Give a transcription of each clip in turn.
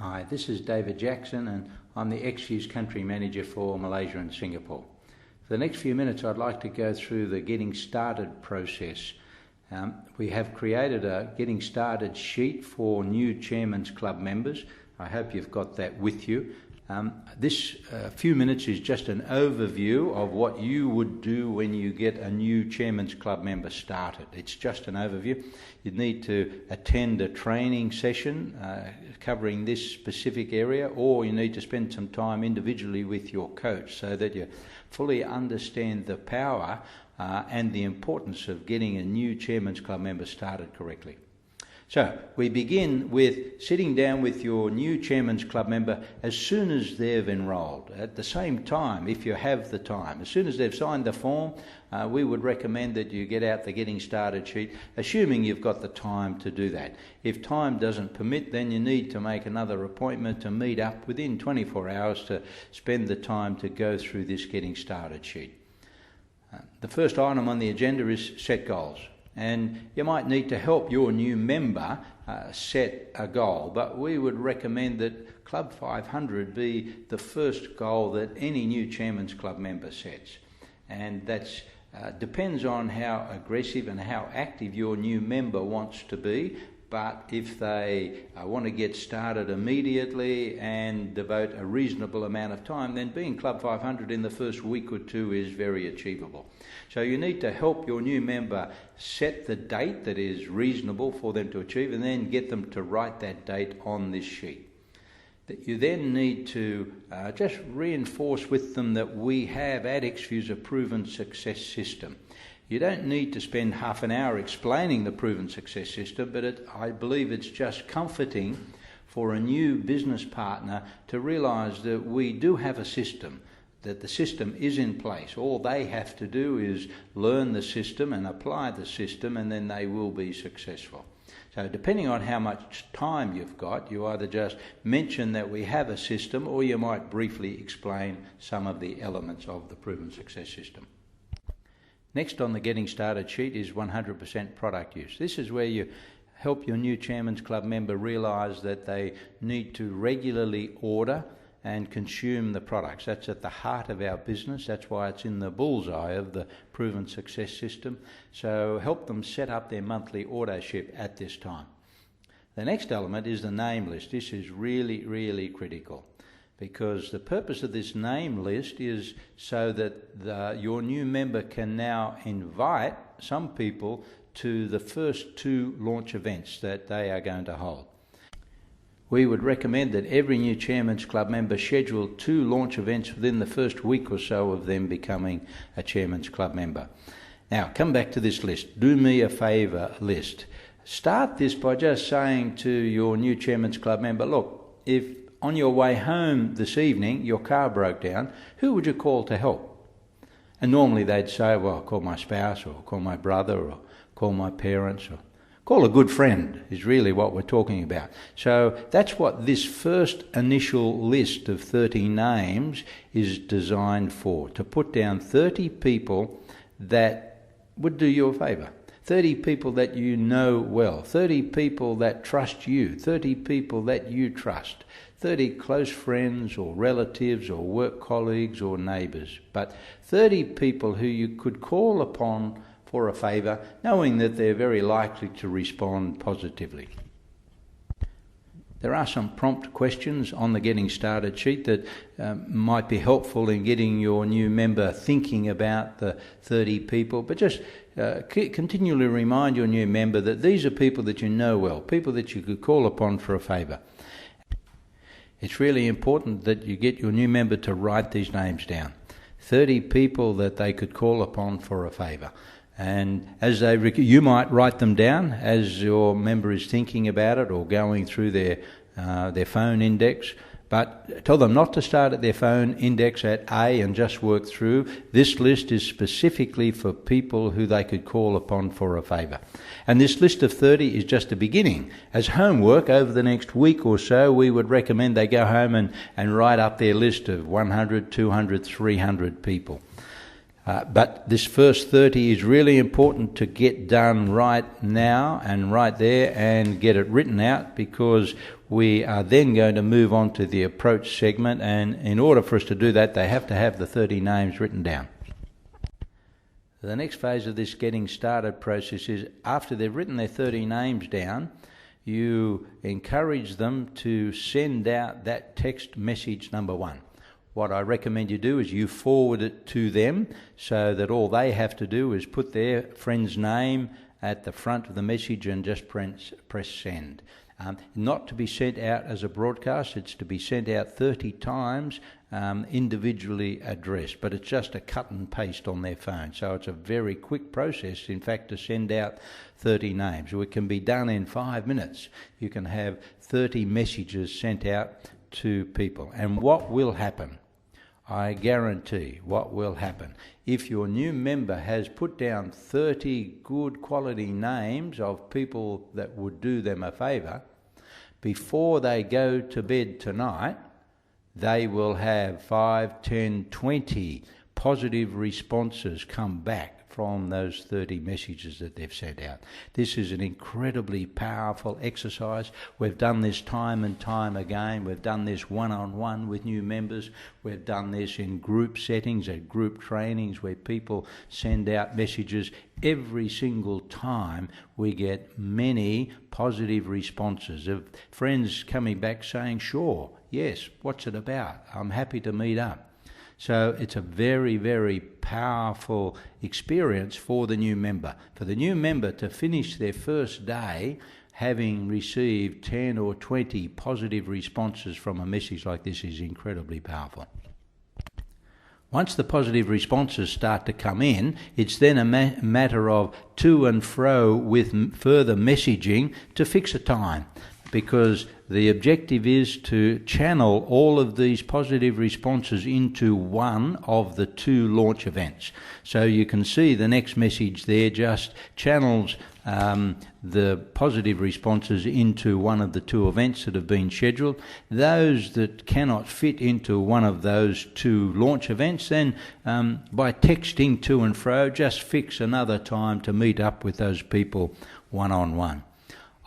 Hi, this is David Jackson and I'm the ex-Youth Country Manager for Malaysia and Singapore. For the next few minutes I'd like to go through the getting started process. We have created a getting started sheet for new Chairman's Club members. I hope you've got that with you. This few minutes is just an overview of what you would do when you get a new Chairman's Club member started. It's just an overview. You'd need to attend a training session covering this specific area, or you need to spend some time individually with your coach so that you fully understand the power and the importance of getting a new Chairman's Club member started correctly. So we begin with sitting down with your new Chairman's Club member as soon as they've enrolled. At the same time, if you have the time, as soon as they've signed the form, we would recommend that you get out the getting started sheet, assuming you've got the time to do that. If time doesn't permit, then you need to make another appointment to meet up within 24 hours to spend the time to go through this getting started sheet. The first item on the agenda is set goals. And you might need to help your new member set a goal, but we would recommend that Club 500 be the first goal that any new Chairman's Club member sets. And that depends on how aggressive and how active your new member wants to be. But if they want to get started immediately and devote a reasonable amount of time, then being Club 500 in the first week or two is very achievable. So you need to help your new member set the date that is reasonable for them to achieve, and then get them to write that date on this sheet. That you then need to just reinforce with them that we have at XFuse a proven success system. You don't need to spend half an hour explaining the proven success system, but I believe it's just comforting for a new business partner to realise that we do have a system, that the system is in place. All they have to do is learn the system and apply the system, and then they will be successful. So depending on how much time you've got, you either just mention that we have a system, or you might briefly explain some of the elements of the proven success system. Next on the getting started sheet is 100% product use. This is where you help your new Chairman's Club member realise that they need to regularly order and consume the products. That's at the heart of our business. That's why it's in the bullseye of the proven success system. So help them set up their monthly auto-ship at this time. The next element is the name list. This is really, really critical, because the purpose of this name list is so that your new member can now invite some people to the first 2 launch events that they are going to hold. We would recommend that every new Chairman's Club member schedule 2 launch events within the first week or so of them becoming a Chairman's Club member. Now, come back to this list. Do me a favour list. Start this by just saying to your new Chairman's Club member, look, if on your way home this evening your car broke down, who would you call to help? And normally they'd say, well, I'll call my spouse, or I'll call my brother, or call my parents, or call a good friend, is really what we're talking about. So that's what this first initial list of 30 names is designed for, to put down 30 people that would do you a favour. 30 people that you know well, 30 people that trust you, 30 people that you trust, 30 close friends or relatives or work colleagues or neighbours, but 30 people who you could call upon for a favour, knowing that they're very likely to respond positively. There are some prompt questions on the getting started sheet that might be helpful in getting your new member thinking about the 30 people, but just continually remind your new member that these are people that you know well, people that you could call upon for a favour. It's really important that you get your new member to write these names down. 30 people that they could call upon for a favour. And as you might write them down as your member is thinking about it or going through their phone index. But tell them not to start at their phone index at A and just work through. This list is specifically for people who they could call upon for a favour. And this list of 30 is just a beginning. As homework over the next week or so, we would recommend they go home and write up their list of 100, 200, 300 people. But this first 30 is really important to get done right now and right there and get it written out, because We are then going to move on to the approach segment, and in order for us to do that, they have to have the 30 names written down. The next phase of this getting started process is after they've written their 30 names down, you encourage them to send out that text message number 1. What I recommend you do is you forward it to them so that all they have to do is put their friend's name at the front of the message and just press send. Not to be sent out as a broadcast, it's to be sent out 30 times individually addressed, but it's just a cut and paste on their phone. So it's a very quick process, in fact, to send out 30 names. It can be done in 5 minutes. You can have 30 messages sent out to people. And what will happen? I guarantee what will happen. If your new member has put down 30 good quality names of people that would do them a favour, before they go to bed tonight, they will have 5, 10, 20 positive responses come back from those 30 messages that they've sent out. This is an incredibly powerful exercise. We've done this time and time again. We've done this one-on-one with new members. We've done this in group settings, at group trainings where people send out messages. Every single time we get many positive responses of friends coming back saying, sure, yes, what's it about? I'm happy to meet up. So it's a very, very powerful experience for the new member. For the new member to finish their first day having received 10 or 20 positive responses from a message like this is incredibly powerful. Once the positive responses start to come in, it's then a matter of to and fro with further messaging to fix a time, because the objective is to channel all of these positive responses into one of the 2 launch events. So you can see the next message there just channels the positive responses into one of the 2 events that have been scheduled. Those that cannot fit into one of those 2 launch events, then by texting to and fro, just fix another time to meet up with those people one-on-one.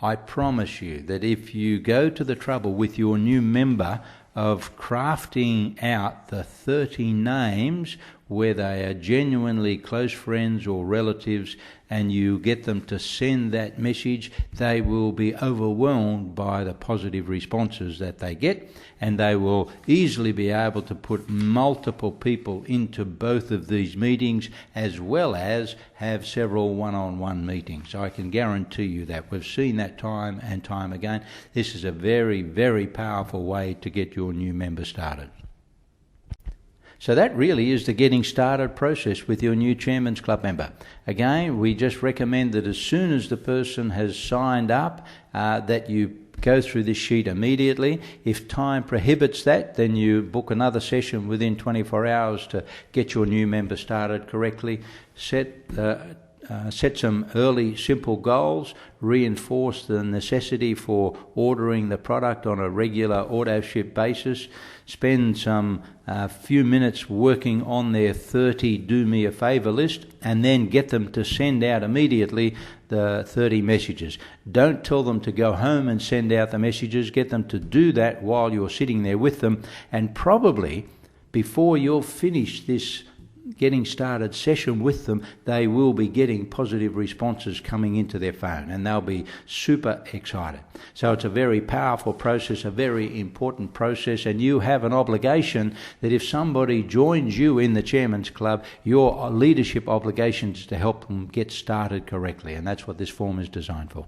I promise you that if you go to the trouble with your new member of crafting out the 30 names where they are genuinely close friends or relatives, and you get them to send that message, they will be overwhelmed by the positive responses that they get, and they will easily be able to put multiple people into both of these meetings, as well as have several one-on-one meetings. I can guarantee you that. We've seen that time and time again. This is a very, very powerful way to get your new member started. So that really is the getting started process with your new Chairman's Club member. Again, we just recommend that as soon as the person has signed up, that you go through this sheet immediately. If time prohibits that, then you book another session within 24 hours to get your new member started correctly. Set some early simple goals, reinforce the necessity for ordering the product on a regular auto-ship basis, spend some few minutes working on their 30 do me a favour list, and then get them to send out immediately the 30 messages. Don't tell them to go home and send out the messages. Get them to do that while you're sitting there with them, and probably before you'll finish this getting started session with them, they will be getting positive responses coming into their phone, and they'll be super excited. So it's a very powerful process, a very important process, and you have an obligation that if somebody joins you in the Chairman's Club, your leadership obligation is to help them get started correctly, and that's what this form is designed for.